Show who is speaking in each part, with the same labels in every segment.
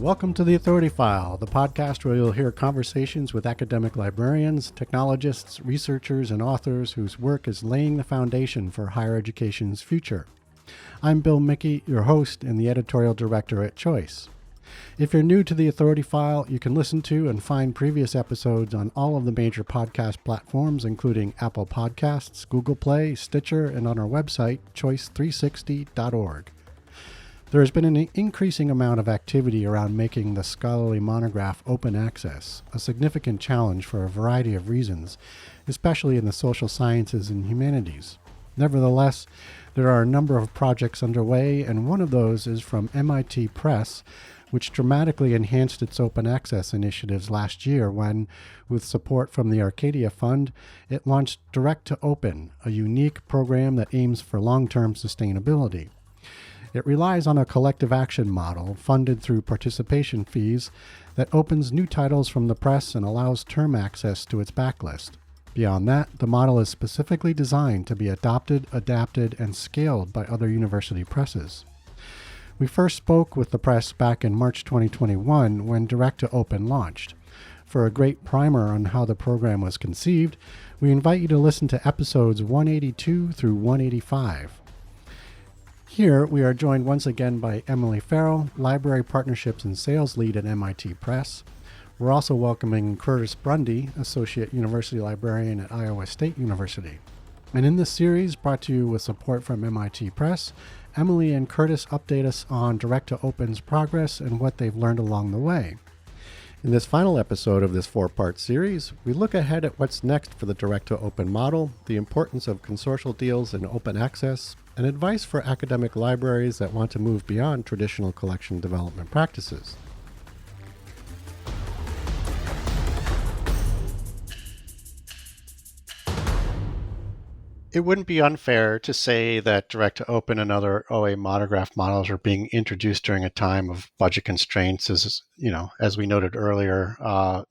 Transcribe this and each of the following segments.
Speaker 1: Welcome to the Authority File, the podcast where you'll hear conversations with academic librarians, technologists, researchers, and authors whose work is laying the foundation for higher education's future. I'm Bill Mickey, your host and the editorial director at Choice. If you're new to the Authority File, you can listen to and find previous episodes on all of the major podcast platforms, including Apple Podcasts, Google Play, Stitcher, and on our website, choice360.org. There has been an increasing amount of activity around making the scholarly monograph open access, a significant challenge for a variety of reasons, especially in the social sciences and humanities. Nevertheless, there are a number of projects underway, and one of those is from MIT Press, which dramatically enhanced its open access initiatives last year when, with support from the Arcadia Fund, it launched Direct to Open, a unique program that aims for long-term sustainability. It relies on a collective action model funded through participation fees that opens new titles from the press and allows term access to its backlist. Beyond that, the model is specifically designed to be adopted, adapted, and scaled by other university presses. We first spoke with the press back in March 2021 when Direct to Open launched. For a great primer on how the program was conceived, we invite you to listen to episodes 182 through 185. Here, we are joined once again by Emily Farrell, Library Partnerships and Sales Lead at MIT Press. We're also welcoming Curtis Brundy, Associate University Librarian at Iowa State University. And in this series, brought to you with support from MIT Press, Emily and Curtis update us on Direct to Open's progress and what they've learned along the way. In this final episode of this four-part series, we look ahead at what's next for the Direct to Open model, the importance of consortial deals and open access, and advice for academic libraries that want to move beyond traditional collection development practices. It wouldn't be unfair to say that Direct to Open and other OA monograph models are being introduced during a time of budget constraints, as we noted earlier,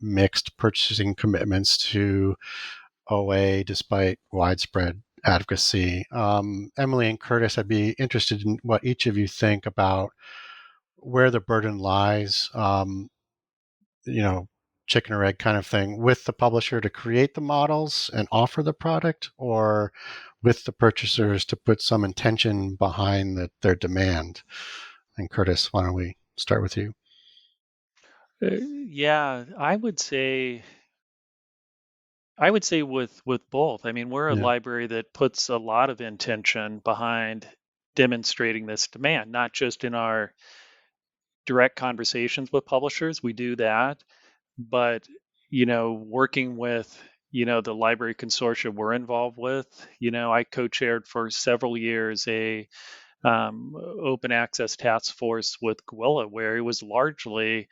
Speaker 1: mixed purchasing commitments to OA despite widespread advocacy. Emily and Curtis, I'd be interested in what each of you think about where the burden lies, chicken or egg kind of thing, with the publisher to create the models and offer the product, or with the purchasers to put some intention behind their demand. And Curtis, why don't we start with you?
Speaker 2: I would say with both. I mean, we're a library that puts a lot of intention behind demonstrating this demand, not just in our direct conversations with publishers. We do that, but working with the library consortia we're involved with. I co-chaired for several years a open access task force with Gwilla, where it was largely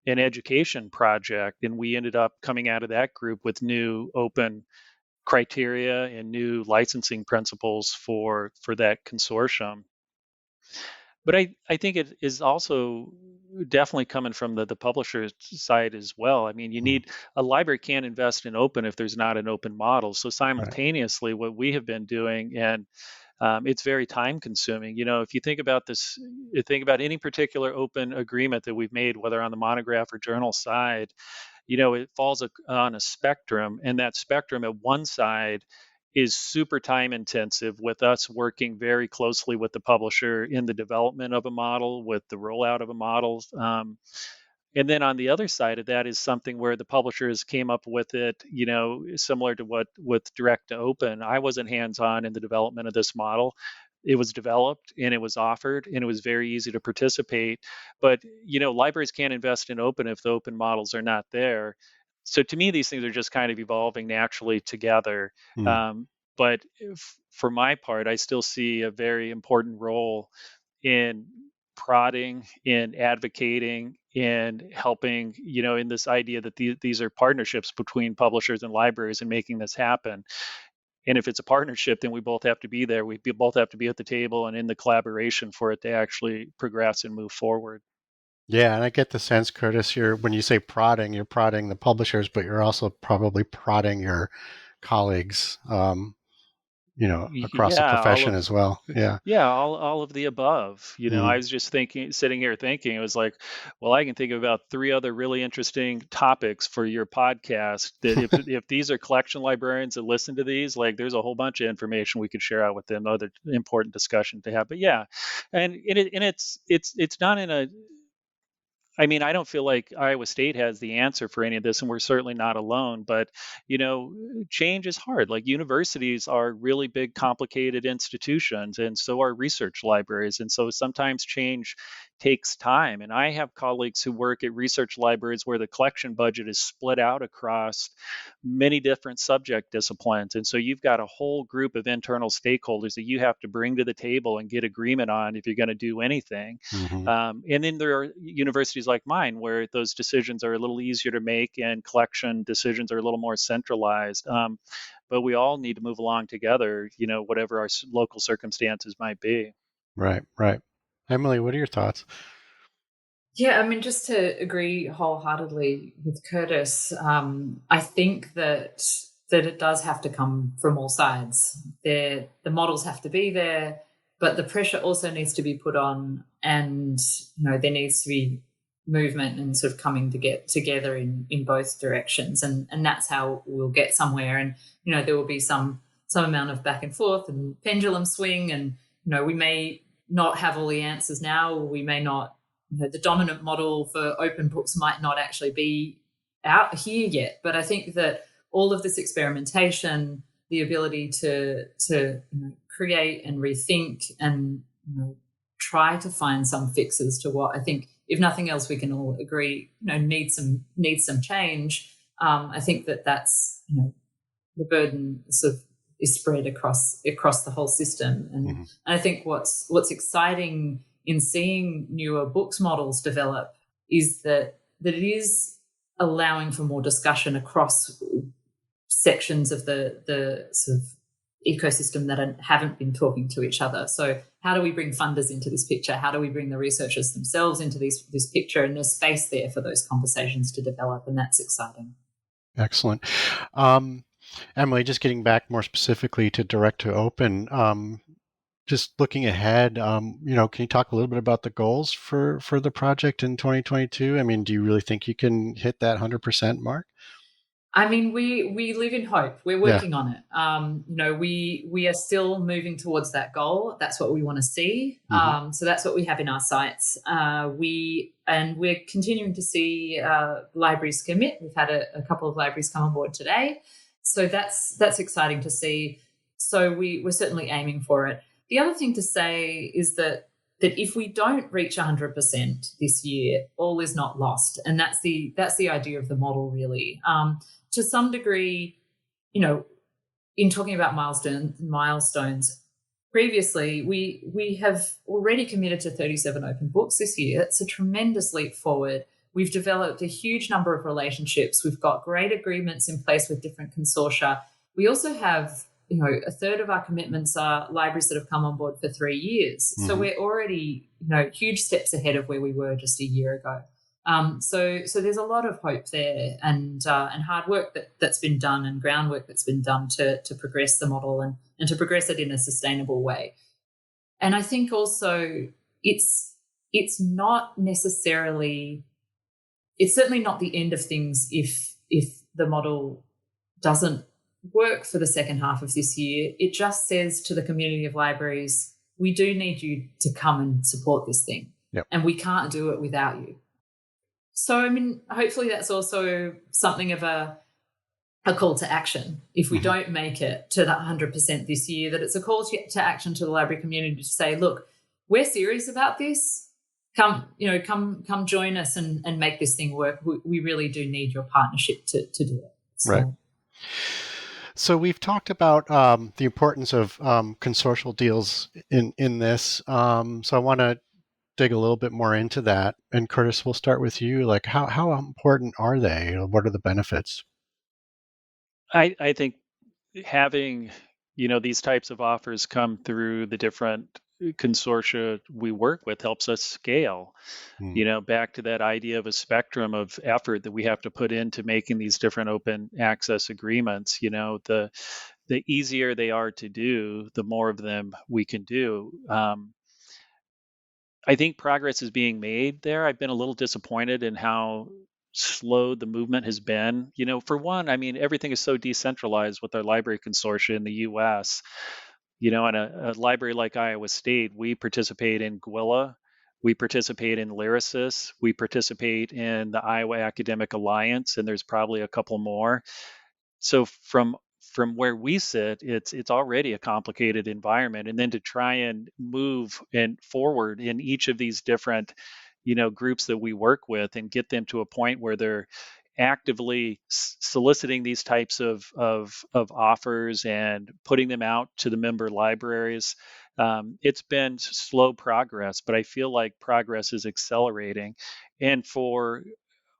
Speaker 2: an education project, and we ended up coming out of that group with new open criteria and new licensing principles for that consortium. But I think it is also definitely coming from the publisher side as well. I mean, you need a library can't invest in open if there's not an open model. So simultaneously, what we have been doing, and it's very time consuming. If you think about this, you think about any particular open agreement that we've made, whether on the monograph or journal side, it falls on a spectrum, and that spectrum at one side is super time intensive, with us working very closely with the publisher in the development of a model, with the rollout of a model. And then on the other side of that is something where the publishers came up with it, similar to what with Direct to Open. I wasn't hands-on in the development of this model. It was developed and it was offered and it was very easy to participate. But, libraries can't invest in open if the open models are not there. So to me, these things are just kind of evolving naturally together. But for my part, I still see a very important role in prodding, in advocating, in helping, in this idea that these are partnerships between publishers and libraries and making this happen. And if it's a partnership, then we both have to be there. We both have to be at the table and in the collaboration for it to actually progress and move forward.
Speaker 1: Yeah, and I get the sense, Curtis, when you say prodding, you're prodding the publishers, but you're also probably prodding your colleagues across the profession as well.
Speaker 2: Yeah, all of the above. I was just sitting here thinking, it was like, well, I can think of about 3 other really interesting topics for your podcast that if these are collection librarians that listen to these, like there's a whole bunch of information we could share out with them, other important discussion to have. But yeah, and it's done in a I don't feel like Iowa State has the answer for any of this, and we're certainly not alone. But, change is hard. Like universities are really big, complicated institutions, and so are research libraries. And so sometimes change takes time. And I have colleagues who work at research libraries where the collection budget is split out across many different subject disciplines. And so you've got a whole group of internal stakeholders that you have to bring to the table and get agreement on if you're going to do anything. And then there are universities like mine where those decisions are a little easier to make and collection decisions are a little more centralized. But we all need to move along together, whatever our local circumstances might be.
Speaker 1: Right. Emily, what are your thoughts?
Speaker 3: Yeah, just to agree wholeheartedly with Curtis, I think that it does have to come from all sides. The models have to be there, but the pressure also needs to be put on, and there needs to be movement and sort of coming to get together in both directions, and that's how we'll get somewhere. And there will be some amount of back and forth and pendulum swing, and we may not have all the answers now, or we may not. The dominant model for open books might not actually be out here yet, but I think that all of this experimentation, the ability to create and rethink and try to find some fixes to what I think, if nothing else, we can all agree needs some change. I think that's the burden sort of is spread across the whole system, and I think what's exciting in seeing newer books models develop is that it is allowing for more discussion across sections of the sort of ecosystem that haven't been talking to each other. So how do we bring funders into this picture? How do we bring the researchers themselves into this picture? And there's space there for those conversations to develop, and that's exciting.
Speaker 1: Excellent. Emily, just getting back more specifically to direct to open, just looking ahead, can you talk a little bit about the goals for the project in 2022? Do you really think you can hit that 100% mark?
Speaker 3: We live in hope. We're working on it. We are still moving towards that goal. That's what we want to see. So that's what we have in our sights. We're continuing to see libraries commit. We've had a couple of libraries come on board today. So that's exciting to see. So we're certainly aiming for it. The other thing to say is that if we don't reach 100% this year, all is not lost. And that's the idea of the model, really. To some degree, in talking about milestones, previously we have already committed to 37 open books this year. It's a tremendous leap forward. We've developed a huge number of relationships. We've got great agreements in place with different consortia. We also have, a third of our commitments are libraries that have come on board for 3 years. So we're already, huge steps ahead of where we were just a year ago. So there's a lot of hope there, and hard work that's been done, and groundwork that's been done to progress the model and to progress it in a sustainable way. And I think also it's not necessarily, it's certainly not the end of things if the model doesn't work for the second half of this year. It just says to the community of libraries, we do need you to come and support this thing.
Speaker 1: Yep. And
Speaker 3: we can't do it without you. So, hopefully that's also something of a call to action. If we don't make it to that 100% this year, that it's a call to action to the library community to say, look, we're serious about this. Come join us and make this thing work. We really do need your partnership to do it. So.
Speaker 1: Right. So we've talked about the importance of consortial deals in this. So I want to dig a little bit more into that. And Curtis, we'll start with you. Like, how important are they? What are the benefits?
Speaker 2: I think having, these types of offers come through the different consortia we work with helps us scale. Back to that idea of a spectrum of effort that we have to put into making these different open access agreements. the easier they are to do, the more of them we can do. I think progress is being made there. I've been a little disappointed in how slow the movement has been. For one, I mean, everything is so decentralized with our library consortia in the US. In a library like Iowa State, we participate in Gwilla, we participate in Lyrasis, we participate in the Iowa Academic Alliance, and there's probably a couple more. So from where we sit, it's already a complicated environment, and then to try and move and forward in each of these different groups that we work with and get them to a point where they're actively soliciting these types of offers and putting them out to the member libraries. It's been slow progress, but I feel like progress is accelerating. And for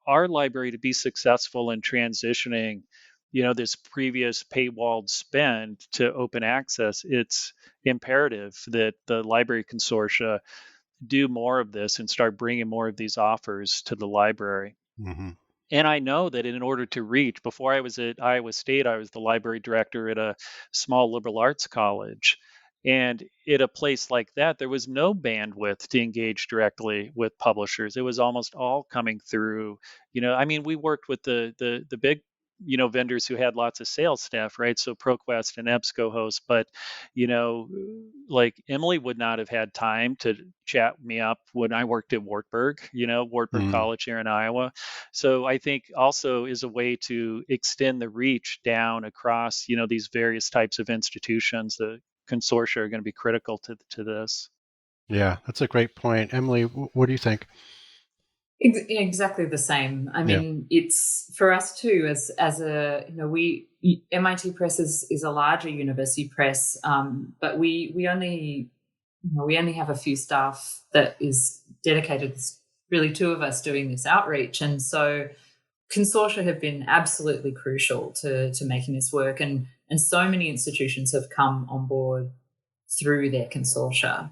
Speaker 2: our library to be successful in transitioning this previous paywalled spend to open access, it's imperative that the library consortia do more of this and start bringing more of these offers to the library.
Speaker 1: Mm-hmm.
Speaker 2: And I know that in order to reach, before I was at Iowa State, I was the library director at a small liberal arts college. And at a place like that, there was no bandwidth to engage directly with publishers. It was almost all coming through, I mean, we worked with the big vendors who had lots of sales staff, right? So ProQuest and EBSCOhost, but like Emily would not have had time to chat me up when I worked at Wartburg, Wartburg College here in Iowa. So I think also is a way to extend the reach down across, these various types of institutions. The consortia are going to be critical to this.
Speaker 1: Yeah, that's a great point. Emily, what do you think?
Speaker 3: Exactly the same. I mean, it's for us too, as a, MIT Press is a larger university press, but we only have a few staff that is dedicated. There's really two of us doing this outreach. And so consortia have been absolutely crucial to making this work. And so many institutions have come on board through their consortia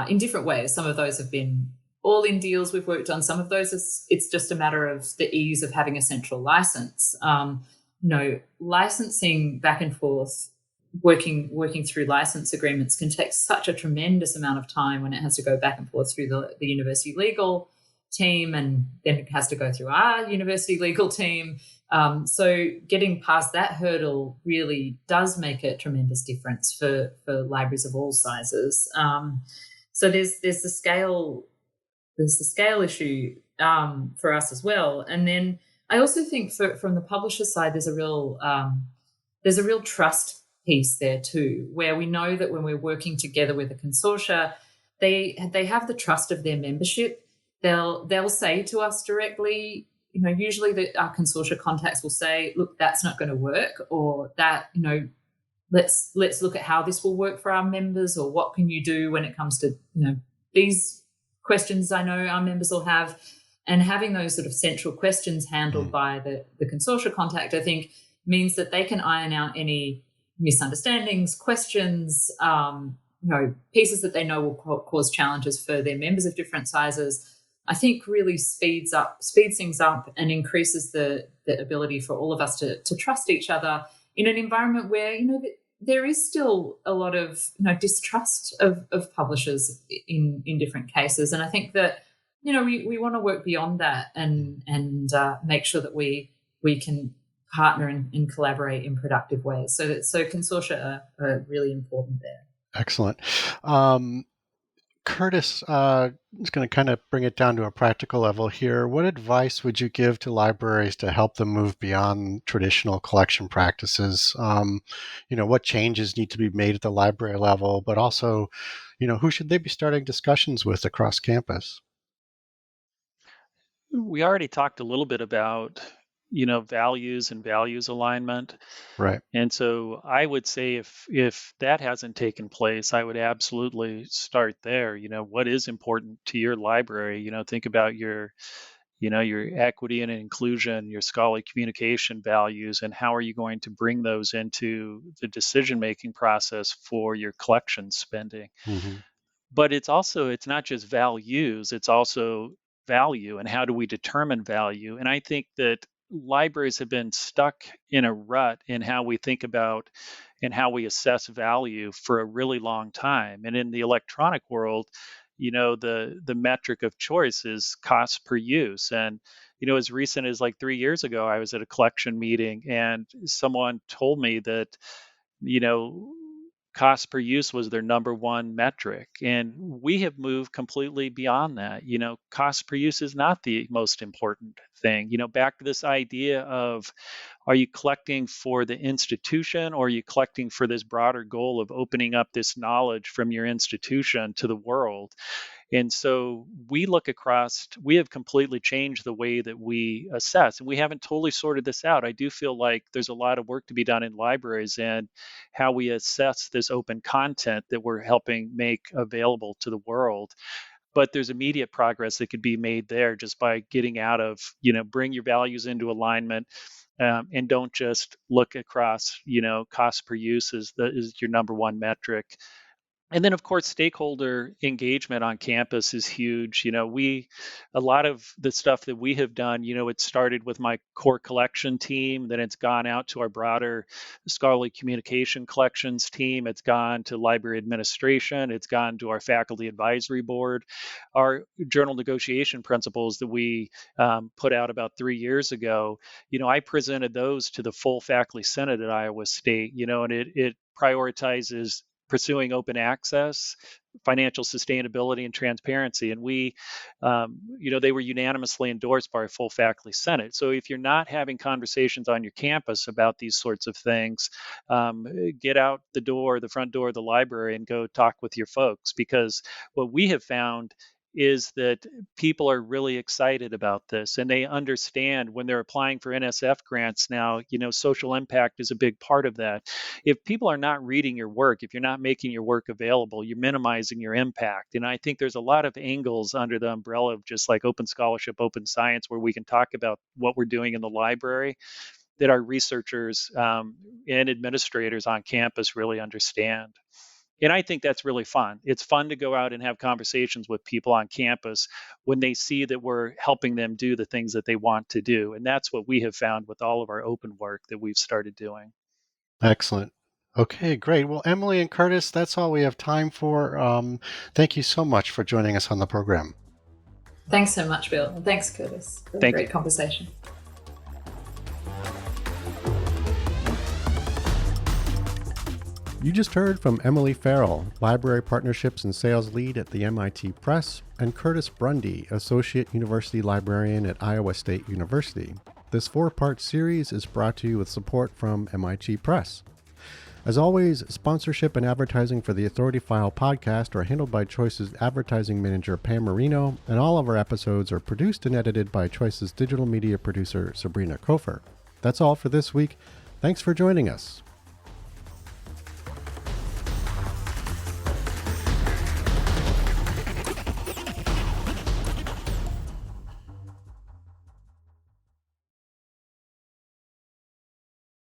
Speaker 3: in different ways. Some of those have been all in deals we've worked on. Some of those, it's just a matter of the ease of having a central license. Licensing back and forth, working through license agreements can take such a tremendous amount of time when it has to go back and forth through the university legal team, and then it has to go through our university legal team. So getting past that hurdle really does make a tremendous difference for libraries of all sizes. So there's the scale. There's the scale issue for us as well. And then I also think from the publisher side, there's a real trust piece there too, where we know that when we're working together with a consortia, they have the trust of their membership. They'll say to us directly, usually our consortia contacts will say, look, that's not going to work, or that, let's look at how this will work for our members, or what can you do when it comes to, these questions I know our members will have. And having those sort of central questions handled by the consortia contact, I think, means that they can iron out any misunderstandings, questions, pieces that they know will cause challenges for their members of different sizes. I think really speeds things up and increases the ability for all of us to trust each other in an environment where, there is still a lot of distrust of publishers in different cases. And I think that, we want to work beyond that and make sure that we can partner and collaborate in productive ways. So consortia are really important there.
Speaker 1: Excellent. Curtis is going to kind of bring it down to a practical level here. What advice would you give to libraries to help them move beyond traditional collection practices? What changes need to be made at the library level, but also, who should they be starting discussions with across campus?
Speaker 2: We already talked a little bit about, values and values alignment.
Speaker 1: Right.
Speaker 2: And so I would say if that hasn't taken place, I would absolutely start there. What is important to your library? Think about your equity and inclusion, your scholarly communication values, and how are you going to bring those into the decision-making process for your collection spending? But it's not just values, it's also value, and how do we determine value? And I think that libraries have been stuck in a rut in how we think about, and how we assess value for a really long time. And in the electronic world, the metric of choice is cost per use. And as recent as like 3 years ago, I was at a collection meeting and someone told me that you know cost per use was their number one metric, and we have moved completely beyond that. Cost per use is not the most important thing. Back to this idea of, are you collecting for the institution, or are you collecting for this broader goal of opening up this knowledge from your institution to the world? And so we have completely changed the way that we assess, and we haven't totally sorted this out. I do feel like there's a lot of work to be done in libraries and how we assess this open content that we're helping make available to the world. But there's immediate progress that could be made there just by getting out of, bring your values into alignment. And don't just look across, cost per use is your number one metric. And then, of course, stakeholder engagement on campus is huge. A lot of the stuff that we have done, it started with my core collection team, then it's gone out to our broader scholarly communication collections team, it's gone to library administration, it's gone to our faculty advisory board. Our journal negotiation principles that we put out about 3 years ago, I presented those to the full faculty senate at Iowa State, and it prioritizes pursuing open access, financial sustainability, and transparency. And they were unanimously endorsed by our full faculty senate. So if you're not having conversations on your campus about these sorts of things, get out the front door of the library and go talk with your folks, because what we have found is that people are really excited about this, and they understand when they're applying for NSF grants now, social impact is a big part of that. If people are not reading your work, if you're not making your work available, you're minimizing your impact. And I think there's a lot of angles under the umbrella of just like open scholarship, open science, where we can talk about what we're doing in the library that our researchers and administrators on campus really understand. And I think that's really fun. It's fun to go out and have conversations with people on campus when they see that we're helping them do the things that they want to do. And that's what we have found with all of our open work that we've started doing.
Speaker 1: Excellent. Okay, great. Well, Emily and Curtis, that's all we have time for. Thank you so much for joining us on the program.
Speaker 3: Thanks so much, Bill. And thanks, Curtis, for a great conversation.
Speaker 1: You just heard from Emily Farrell, Library Partnerships and Sales Lead at the MIT Press, and Curtis Brundy, Associate University Librarian at Iowa State University. This 4-part series is brought to you with support from MIT Press. As always, sponsorship and advertising for the Authority File podcast are handled by Choice's advertising manager, Pam Marino, and all of our episodes are produced and edited by Choice's digital media producer, Sabrina Kofer. That's all for this week. Thanks for joining us.